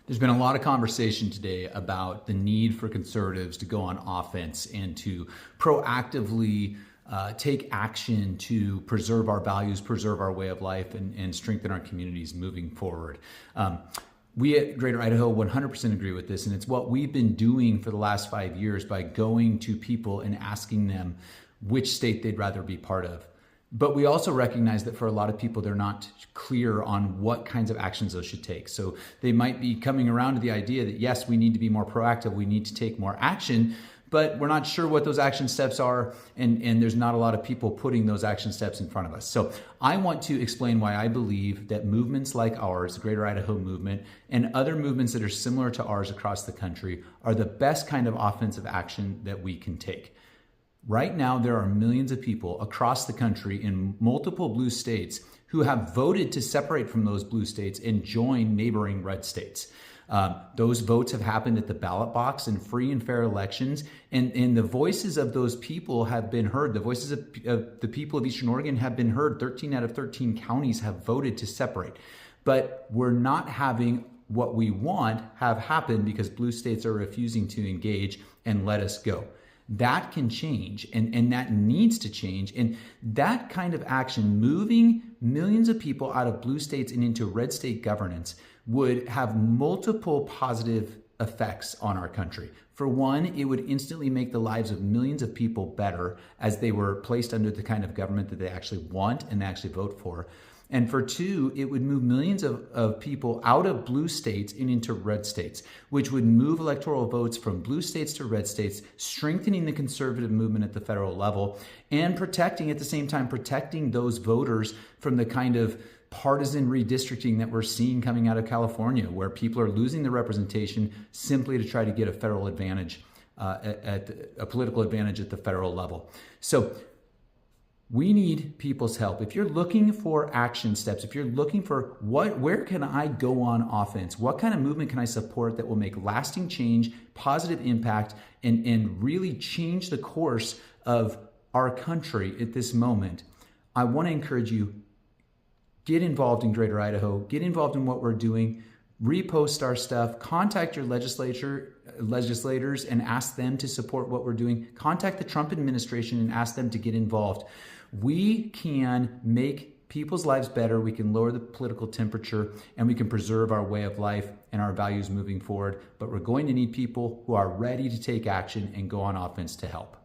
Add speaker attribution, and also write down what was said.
Speaker 1: There's been a lot of conversation today about the need for conservatives to go on offense and to proactively take action to preserve our values, preserve our way of life, and strengthen our communities moving forward. We at Greater Idaho 100% agree with this, and it's what we've been doing for the last 5 years by going to people and asking them which state they'd rather be part of. But we also recognize that for a lot of people, they're not clear on what kinds of actions those should take. So they might be coming around to the idea that, yes, we need to be more proactive, we need to take more action, but we're not sure what those action steps are, and there's not a lot of people putting those action steps in front of us. So I want to explain why I believe that movements like ours, the Greater Idaho Movement, and other movements that are similar to ours across the country are the best kind of offensive action that we can take. Right now, there are millions of people across the country in multiple blue states who have voted to separate from those blue states and join neighboring red states. Those votes have happened at the ballot box in free and fair elections, and the voices of those people have been heard. The voices of the people of Eastern Oregon have been heard. 13 out of 13 counties have voted to separate. But we're not having what we want have happen because blue states are refusing to engage and let us go. That can change, and that needs to change. And that kind of action, moving millions of people out of blue states and into red state governance, would have multiple positive effects on our country. For one, it would instantly make the lives of millions of people better as they were placed under the kind of government that they actually want and they actually vote for. And for two, it would move millions of people out of blue states and into red states, which would move electoral votes from blue states to red states, strengthening the conservative movement at the federal level and protecting, at the same time, protecting those voters from the kind of partisan redistricting that we're seeing coming out of California, where people are losing their representation simply to try to get a federal advantage, at a political advantage at the federal level. So we need people's help. If you're looking for action steps, if you're looking for where can I go on offense? What kind of movement can I support that will make lasting change, positive impact, and really change the course of our country at this moment? I want to encourage you, get involved in Greater Idaho, get involved in what we're doing, repost our stuff, contact your legislators and ask them to support what we're doing. Contact the Trump administration and ask them to get involved. We can make people's lives better, we can lower the political temperature, and we can preserve our way of life and our values moving forward. But we're going to need people who are ready to take action and go on offense to help.